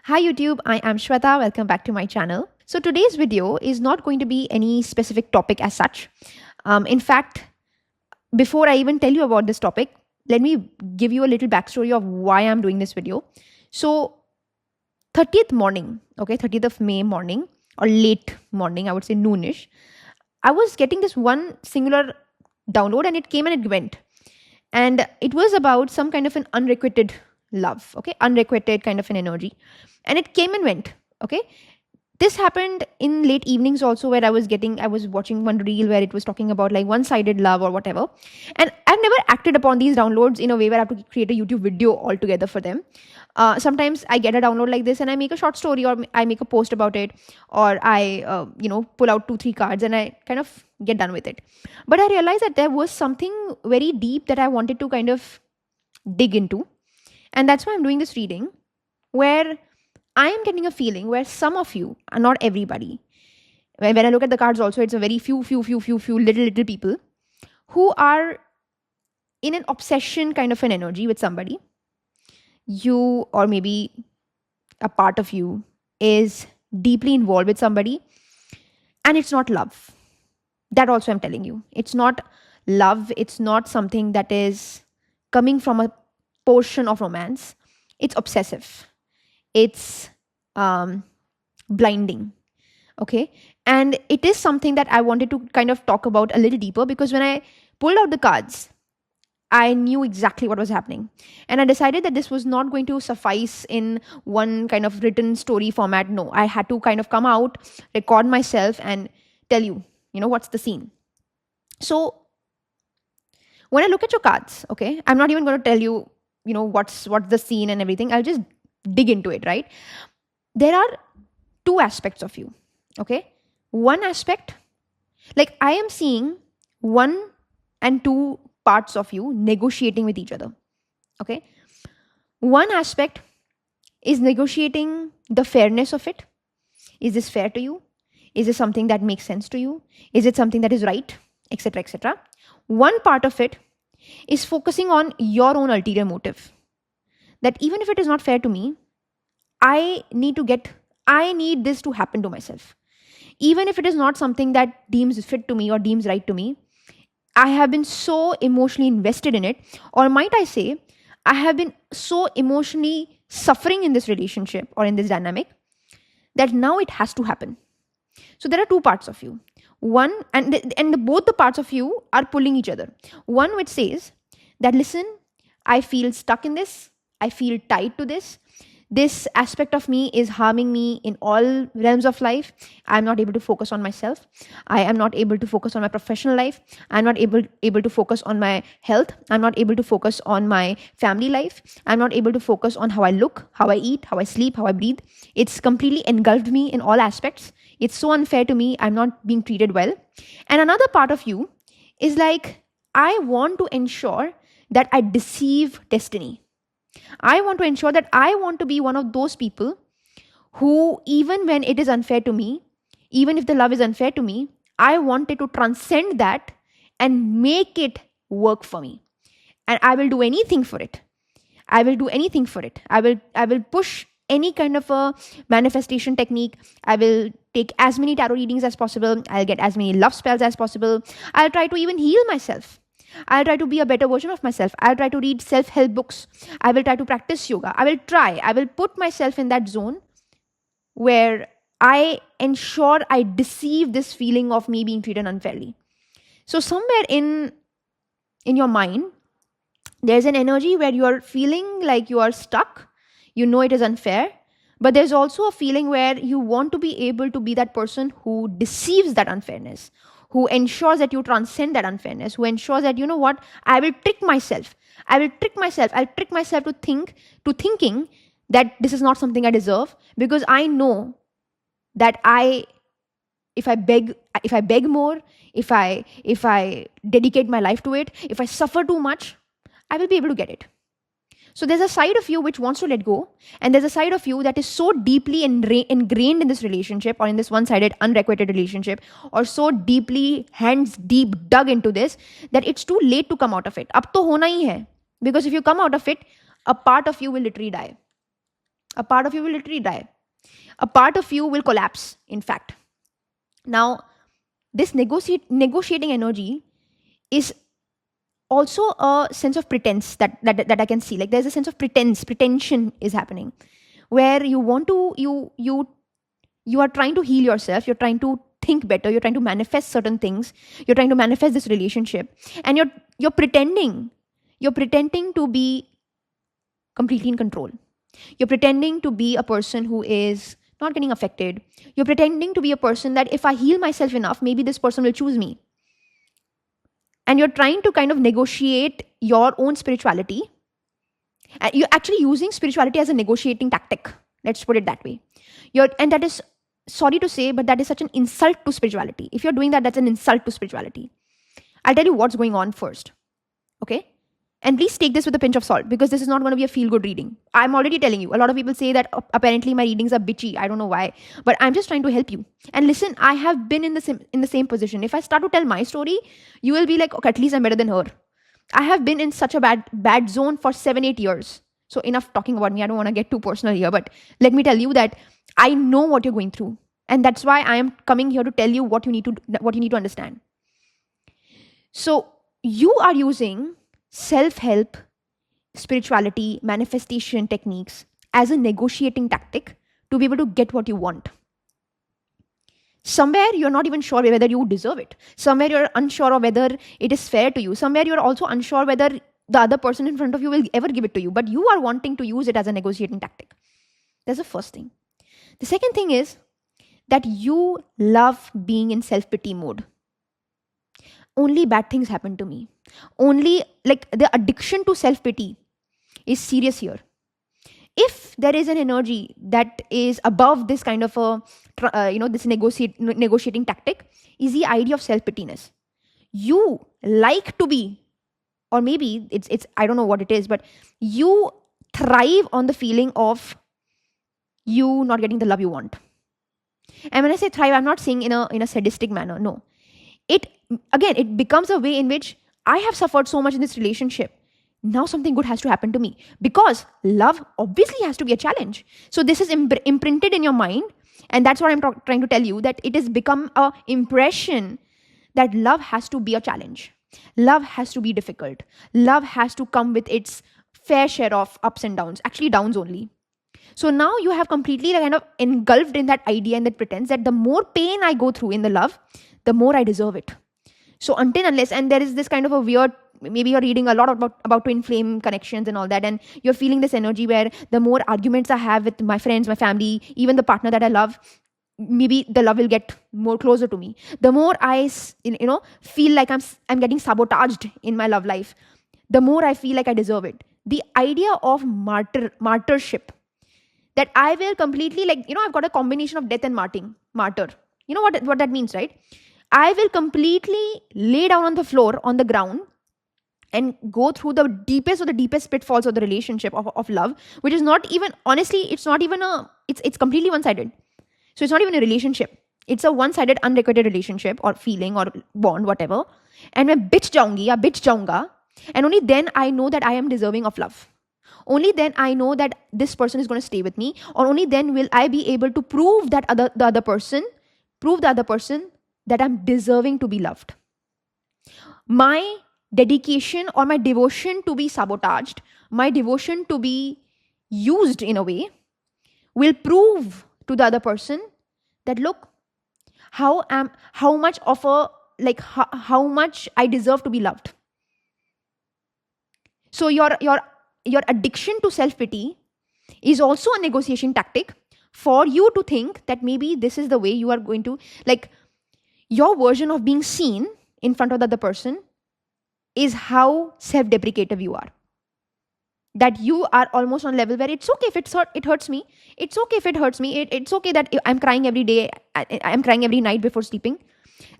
Hi YouTube, I am Shweta. Welcome back to my channel. So today's video is not going to be any specific topic as such. In fact, before I even tell you about this topic, let me give you a little backstory of why I'm doing this video. So 30th morning, 30th of May morning or late morning, I would say noonish, I was getting this one singular download and it came and it went. And it was about some kind of an unrequited love, unrequited kind of an energy. And it came and went, This happened in late evenings also, where I was watching one reel where it was talking about like one-sided love or whatever. And I've never acted upon these downloads in a way where I have to create a YouTube video altogether for them. Sometimes I get a download like this and I make a short story or I make a post about it, or I, pull out 2-3 cards and I kind of get done with it. But I realized that there was something very deep that I wanted to kind of dig into. And that's why I'm doing this reading, where I am getting a feeling where some of you, not everybody, when I look at the cards also, it's a very few little people who are in an obsession kind of an energy with somebody. You, or maybe a part of you, is deeply involved with somebody, and it's not love. That also I'm telling you. It's not love. It's not something that is coming from a portion of romance. It's obsessive. It's blinding. Okay. And it is something that I wanted to kind of talk about a little deeper, because when I pulled out the cards, I knew exactly what was happening. And I decided that this was not going to suffice in one kind of written story format. No, I had to kind of come out, record myself, and tell you, what's the scene. So when I look at your cards, I'm not even going to tell you, what's the scene and everything. I'll just dig into it, right? There are two aspects of you, One aspect, like I am seeing 1 and 2 parts of you negotiating with each other, One aspect is negotiating the fairness of it. Is this fair to you? Is this something that makes sense to you? Is it something that is right? Etc., etc. One part of it is focusing on your own ulterior motive. That even if it is not fair to me, I need this to happen to myself. Even if it is not something that deems fit to me or deems right to me, I have been so emotionally invested in it, or might I say, I have been so emotionally suffering in this relationship or in this dynamic that now it has to happen. So there are 2 parts of you. One, and both the parts of you are pulling each other. One which says that, listen, I feel stuck in this. I feel tied to this. This aspect of me is harming me in all realms of life. I'm not able to focus on myself. I am not able to focus on my professional life. I'm not able to focus on my health. I'm not able to focus on my family life. I'm not able to focus on how I look, how I eat, how I sleep, how I breathe. It's completely engulfed me in all aspects. It's so unfair to me. I'm not being treated well. And another part of you is like, I want to ensure that I deceive destiny. I want to ensure that I want to be one of those people who, even when it is unfair to me, even if the love is unfair to me, I wanted to transcend that and make it work for me. And I will do anything for it. I will do anything for it. I will push any kind of a manifestation technique. I will take as many tarot readings as possible. I'll get as many love spells as possible. I'll try to even heal myself. I'll try to be a better version of myself. I'll try to read self-help books. I will try to practice yoga. I will put myself in that zone where I ensure I deceive this feeling of me being treated unfairly. So somewhere in your mind, there's an energy where you are feeling like you are stuck. You know it is unfair. But there's also a feeling where you want to be able to be that person who deceives that unfairness, who ensures that you transcend that unfairness, who ensures that, I will trick myself. I'll trick myself to thinking that this is not something I deserve, because I know that if I beg more, if I dedicate my life to it, if I suffer too much, I will be able to get it. So there's a side of you which wants to let go, and there's a side of you that is so deeply ingrained in this relationship, or in this one-sided, unrequited relationship, or so deeply, hands deep dug into this, that it's too late to come out of it. Ab to hona hi hai. Because if you come out of it, a part of you will literally die. A part of you will literally die. A part of you will collapse, in fact. Now, this negotiating energy is also a sense of pretense that I can see. Like there's a sense of pretension is happening, where you want to you are trying to heal yourself, you're trying to think better, you're trying to manifest certain things, you're trying to manifest this relationship, and you're pretending to be completely in control. You're pretending to be a person who is not getting affected. You're pretending to be a person that if I heal myself enough, maybe this person will choose me. And you're trying to kind of negotiate your own spirituality. And you're actually using spirituality as a negotiating tactic. Let's put it that way. And that is, sorry to say, but that is such an insult to spirituality. If you're doing that, that's an insult to spirituality. I'll tell you what's going on first. Okay? And please take this with a pinch of salt, because this is not going to be a feel-good reading. I'm already telling you. A lot of people say that apparently my readings are bitchy. I don't know why. But I'm just trying to help you. And listen, I have been in the same position. If I start to tell my story, you will be like, okay, at least I'm better than her. I have been in such a bad zone for 7-8 years. So enough talking about me. I don't want to get too personal here. But let me tell you that I know what you're going through. And that's why I am coming here to tell you what you need to understand. So you are using self-help, spirituality, manifestation techniques as a negotiating tactic to be able to get what you want. Somewhere you're not even sure whether you deserve it. Somewhere you're unsure of whether it is fair to you. Somewhere you're also unsure whether the other person in front of you will ever give it to you. But you are wanting to use it as a negotiating tactic. That's the first thing. The second thing is that you love being in self-pity mode. Only bad things happen to me. Only, like, the addiction to self-pity is serious here. If there is an energy that is above this kind of this negotiating tactic, is the idea of self-pityness. You like to be, or maybe it's I don't know what it is, but you thrive on the feeling of you not getting the love you want. And when I say thrive, I'm not saying in a sadistic manner. No. It becomes a way in which I have suffered so much in this relationship. Now something good has to happen to me, because love obviously has to be a challenge. So this is imprinted in your mind. And that's what I'm trying to tell you, that it has become an impression that love has to be a challenge. Love has to be difficult. Love has to come with its fair share of ups and downs, actually downs only. So now you have completely kind of engulfed in that idea and that pretense that the more pain I go through in the love, the more I deserve it. So unless, and there is this kind of a weird, maybe you're reading a lot about twin flame connections and all that, and you're feeling this energy where the more arguments I have with my friends, my family, even the partner that I love, maybe the love will get more closer to me. The more I, feel like I'm getting sabotaged in my love life, the more I feel like I deserve it. The idea of martyrship, that I will completely, I've got a combination of death and martyr. You know what that means, right? I will completely lay down on the floor, on the ground, and go through the deepest pitfalls of the relationship of love, which is not even, honestly, it's not even it's completely one-sided. So it's not even a relationship. It's a one-sided, unrequited relationship or feeling or bond, whatever. And मैं bitch जाऊंगा, and only then I know that I am deserving of love. Only then I know that this person is going to stay with me, or only then will I be able to prove the other person that I'm deserving to be loved. My dedication or my devotion to be sabotaged, my devotion to be used in a way, will prove to the other person that, look, how much I deserve to be loved. So your addiction to self-pity is also a negotiation tactic for you to think that maybe this is the way you are going to, your version of being seen in front of the other person is how self-deprecative you are. That you are almost on a level where it's okay if it hurts me. It's okay if it hurts me. It's okay that I'm crying every day. I'm crying every night before sleeping.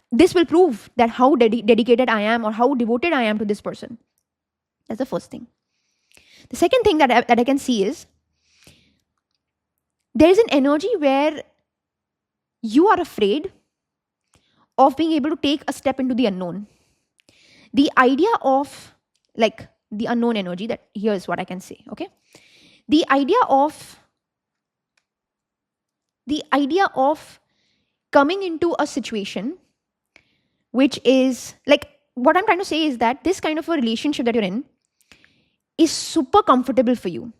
This will prove that how dedicated I am or how devoted I am to this person. That's the first thing. The second thing that I can see is there is an energy where you are afraid of being able to take a step into the unknown. The idea of the unknown energy, that here's what I can say, okay? The idea of the idea of coming into a situation which is like, what I'm trying to say is that this kind of a relationship that you're in is super comfortable for you,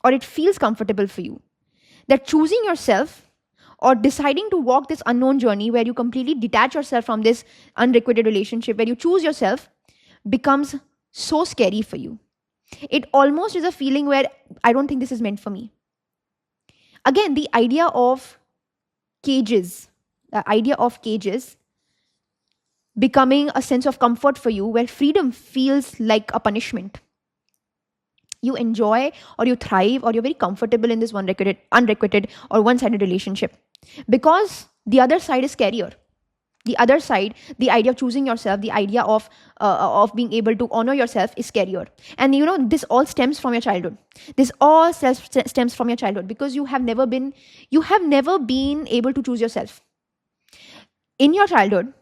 or it feels comfortable for you. That choosing yourself or deciding to walk this unknown journey where you completely detach yourself from this unrequited relationship, where you choose yourself, becomes so scary for you. It almost is a feeling where I don't think this is meant for me. Again, the idea of cages becoming a sense of comfort for you, where freedom feels like a punishment. You enjoy or you thrive or you're very comfortable in this unrequited or one-sided relationship because the other side is scarier. The other side, the idea of choosing yourself, the idea of being able to honor yourself is scarier. And this all stems from your childhood. This all stems from your childhood because you have never been able to choose yourself. In your childhood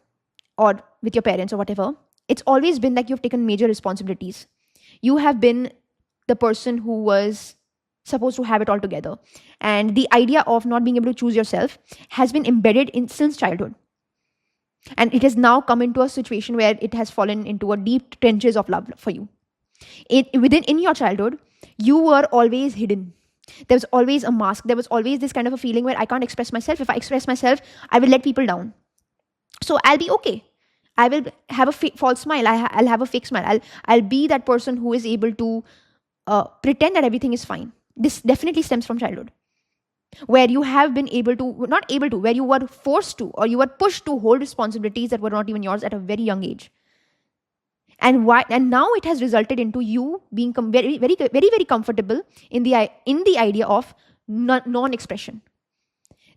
or with your parents or whatever, it's always been like you've taken major responsibilities. You have been the person who was supposed to have it all together. And the idea of not being able to choose yourself has been embedded since childhood. And it has now come into a situation where it has fallen into a deep trenches of love for you. In your childhood, you were always hidden. There was always a mask. There was always this kind of a feeling where I can't express myself. If I express myself, I will let people down. So I'll be okay. I will have a false smile. I'll have a fake smile. I'll be that person who is able to pretend that everything is fine. This definitely stems from childhood, where you have been where you were forced to, or you were pushed to hold responsibilities that were not even yours at a very young age. And now it has resulted into you being very, very, very, very comfortable in the idea of non-expression.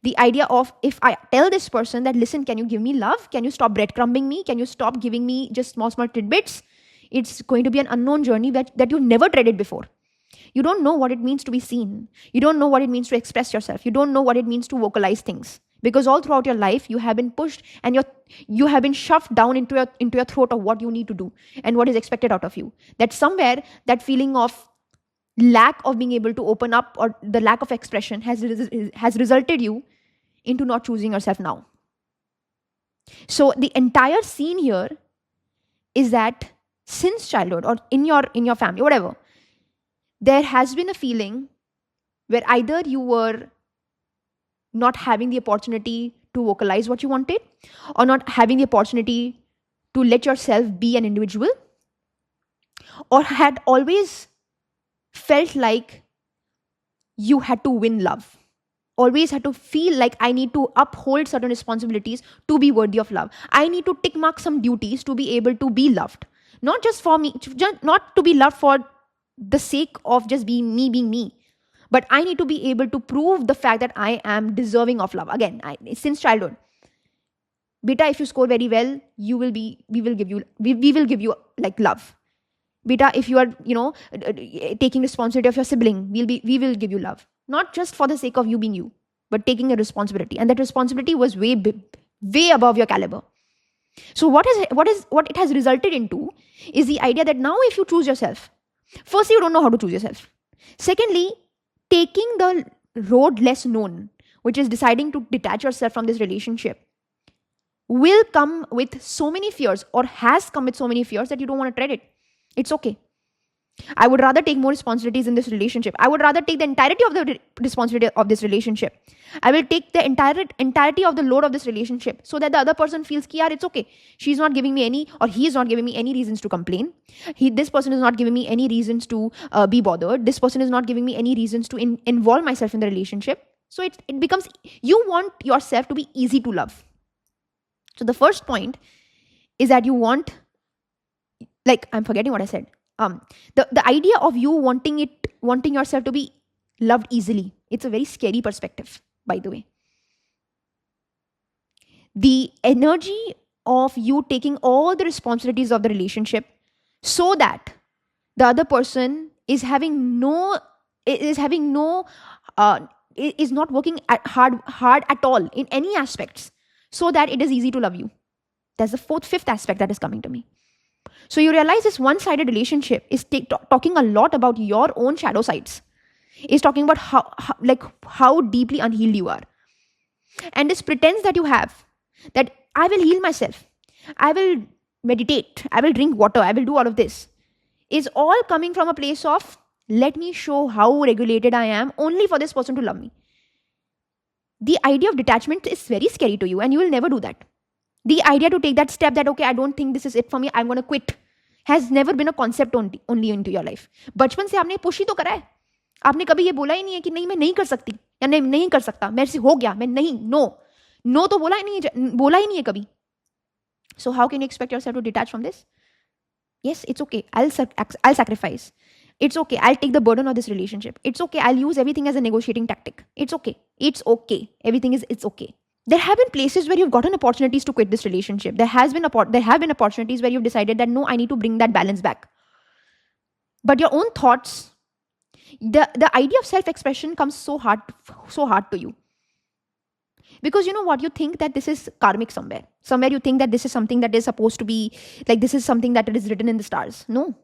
The idea of, if I tell this person that, listen, can you give me love? Can you stop breadcrumbing me? Can you stop giving me just small tidbits? It's going to be an unknown journey that you've never treaded before. You don't know what it means to be seen. You don't know what it means to express yourself. You don't know what it means to vocalize things. Because all throughout your life, you have been pushed and you have been shoved down into your throat of what you need to do and what is expected out of you. That somewhere, that feeling of lack of being able to open up, or the lack of expression, has resulted you into not choosing yourself now. So the entire scene here is that since childhood, or in your family, whatever, there has been a feeling where either you were not having the opportunity to vocalize what you wanted, or not having the opportunity to let yourself be an individual, or had always felt like you had to win love. Always had to feel like I need to uphold certain responsibilities to be worthy of love. I need to tick mark some duties to be able to be loved. Not just for me, not to be loved for the sake of just being me, but I need to be able to prove the fact that I am deserving of love. Again, since childhood, beta, if you score very well, we will give you like love. Beta, if you are taking responsibility of your sibling, we will give you love. Not just for the sake of you being you, but taking a responsibility, and that responsibility was way above your caliber. So what it has resulted into is the idea that now, if you choose yourself, firstly, you don't know how to choose yourself. Secondly, taking the road less known, which is deciding to detach yourself from this relationship, will come with so many fears, or has come with so many fears, that you don't want to tread it. It's okay. I would rather take more responsibilities in this relationship. I would rather take the entirety of the responsibility of this relationship. I will take the entirety of the load of this relationship, so that the other person feels ki, it's okay. She's not giving me any, or he is not giving me any reasons to complain. This person is not giving me any reasons to be bothered. This person is not giving me any reasons to involve myself in the relationship. So it becomes, you want yourself to be easy to love. So the first point is that you want, I'm forgetting what I said. The idea of you wanting yourself to be loved easily, it's a very scary perspective, by the way. The energy of you taking all the responsibilities of the relationship, so that the other person is not working hard at all in any aspects, so that it is easy to love you. That's the fifth aspect that is coming to me. So you realize this one-sided relationship is talking a lot about your own shadow sides. is talking about how deeply unhealed you are. And this pretense that you have, that I will heal myself, I will meditate, I will drink water, I will do all of this, is all coming from a place of, let me show how regulated I am only for this person to love me. The idea of detachment is very scary to you, and you will never do that. The idea to take that step that, okay, I don't think this is it for me, I'm going to quit, has never been a concept only into your life. बचपन से आपने push ही तो करा है. आपने कभी ये बोला ही नहीं है कि नहीं मैं नहीं कर सकती या नहीं कर सकता, मेरे से हो गया, मैं नहीं, नो तो बोला ही नहीं है कभी. So how can you expect yourself to detach from this? Yes, it's okay, I'll sacrifice. It's okay, I'll take the burden of this relationship. It's okay, I'll use everything as a negotiating tactic. It's okay, it's okay. There have been places where you've gotten opportunities to quit this relationship. There have been opportunities where you've decided that no, I need to bring that balance back. But your own thoughts, the idea of self-expression comes so hard to you. Because you know what, you think that this is karmic somewhere. Somewhere you think that this is something that is supposed to be, like this is something that is written in the stars. No,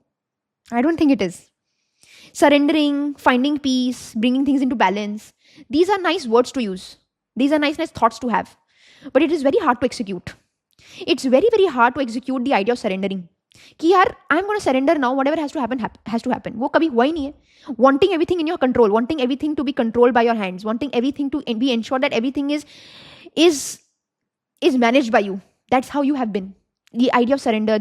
I don't think it is. Surrendering, finding peace, bringing things into balance. These are nice words to use. These are nice thoughts to have. But it is very hard to execute. It's very, very hard to execute the idea of surrendering. कि यार, I'm going to surrender now, whatever has to happen, has to happen. वो कभी हुआ ही नहीं है. Wanting everything in your control, wanting everything to be controlled by your hands, wanting everything to be ensured that everything is managed by you. That's how you have been. The idea of surrender,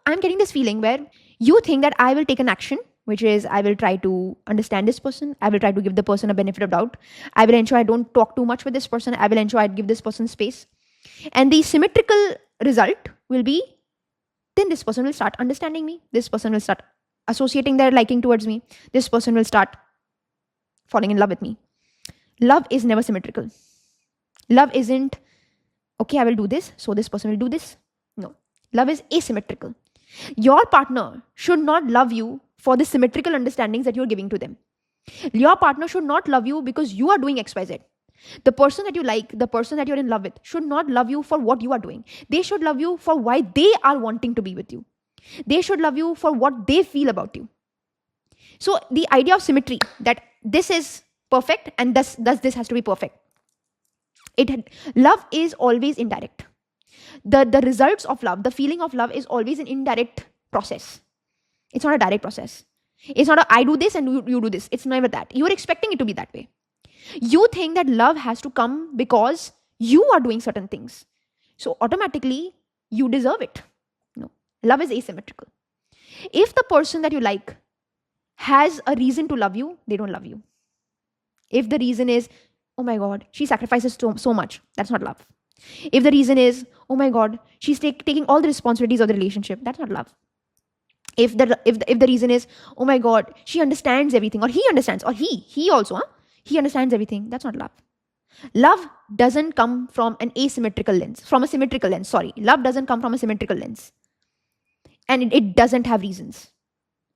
I'm getting this feeling where you think that I will take an action, which is I will try to understand this person. I will try to give the person a benefit of doubt. I will ensure I don't talk too much with this person. I will ensure I give this person space. And the symmetrical result will be, then this person will start understanding me. This person will start associating their liking towards me. This person will start falling in love with me. Love is never symmetrical. Love isn't, okay, I will do this, so this person will do this. No. Love is asymmetrical. Your partner should not love you for the symmetrical understandings that you're giving to them. Your partner should not love you because you are doing XYZ. The person that you like, the person that you're in love with, should not love you for what you are doing. They should love you for why they are wanting to be with you. They should love you for what they feel about you. So the idea of symmetry, that this is perfect and thus this has to be perfect. Love is always indirect. The results of love, the feeling of love is always an indirect process. It's not a direct process. It's not I do this and you do this. It's never that. You're expecting it to be that way. You think that love has to come because you are doing certain things. So automatically you deserve it. No. Love is asymmetrical. If the person that you like has a reason to love you, they don't love you. If the reason is, oh my God, she sacrifices so much, that's not love. If the reason is, oh my God, she's taking all the responsibilities of the relationship, that's not love. If the reason is, oh my God, she understands everything, or he understands, or he also, he understands everything, that's not love. Love doesn't come from an asymmetrical lens, from a symmetrical lens, sorry. Love doesn't come from a symmetrical lens. And it doesn't have reasons.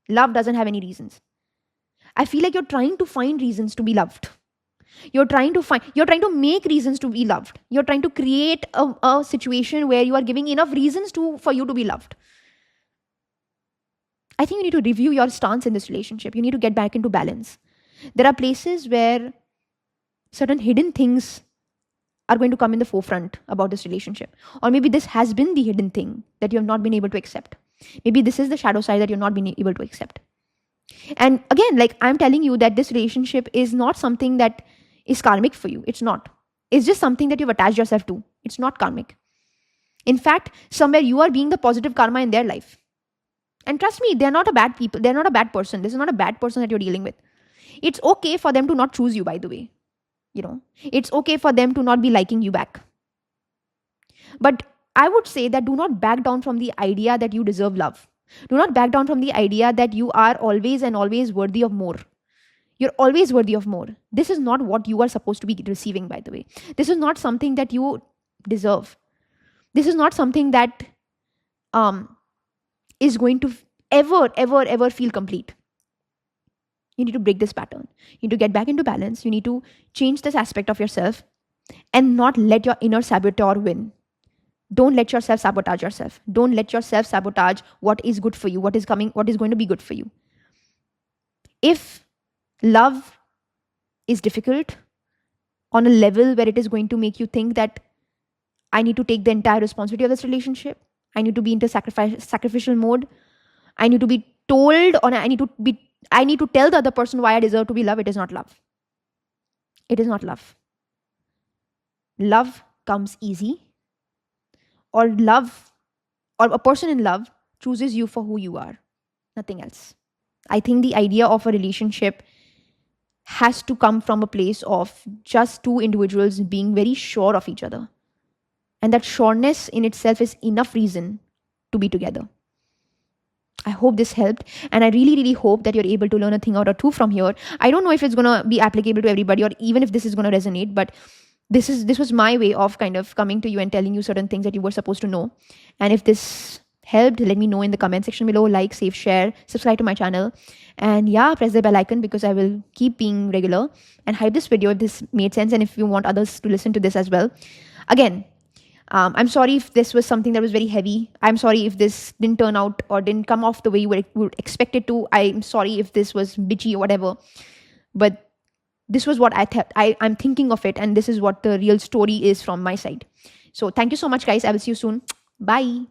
Love doesn't have any reasons. I feel like you're trying to find reasons to be loved. You're trying to make reasons to be loved. You're trying to create a situation where you are giving enough reasons for you to be loved. I think you need to review your stance in this relationship. You need to get back into balance. There are places where certain hidden things are going to come in the forefront about this relationship. Or maybe this has been the hidden thing that you have not been able to accept. Maybe this is the shadow side that you're not been able to accept. And again, like I'm telling you that this relationship is not something that is karmic for you. It's not. It's just something that you've attached yourself to. It's not karmic. In fact, somewhere you are being the positive karma in their life. And trust me, they're not a bad people. They're not a bad person. This is not a bad person that you're dealing with. It's okay for them to not choose you, by the way. It's okay for them to not be liking you back. But I would say that do not back down from the idea that you deserve love. Do not back down from the idea that you are always and always worthy of more. You're always worthy of more. This is not what you are supposed to be receiving, by the way. This is not something that you deserve. This is not something that is going to ever feel complete. You need to break this pattern. You need to get back into balance. You need to change this aspect of yourself and not let your inner saboteur win. Don't let yourself sabotage yourself. Don't let yourself sabotage what is good for you, what is going to be good for you. If Love is difficult on a level where it is going to make you think that I need to take the entire responsibility of this relationship. I need to be into sacrificial mode. I need to be told, or I need to tell the other person why I deserve to be loved. It is not love. It is not love. Love comes easy, or a person in love chooses you for who you are, nothing else. I think the idea of a relationship has to come from a place of just two individuals being very sure of each other. And that sureness in itself is enough reason to be together. I hope this helped. And I really, really hope that you're able to learn a thing or two from here. I don't know if it's going to be applicable to everybody, or even if this is going to resonate, but this was my way of kind of coming to you and telling you certain things that you were supposed to know. And if this helped, let me know in the comment section below. Like, save, share, subscribe to my channel, and yeah, press the bell icon, because I will keep being regular and hype this video if this made sense, and if you want others to listen to this as well. Again, I'm sorry if this was something that was very heavy. I'm sorry if this didn't turn out or didn't come off the way you would expect it to. I'm sorry if this was bitchy or whatever, but this was what I'm thinking of it, and this is what the real story is from my side. So thank you so much, guys. I will see you soon. Bye.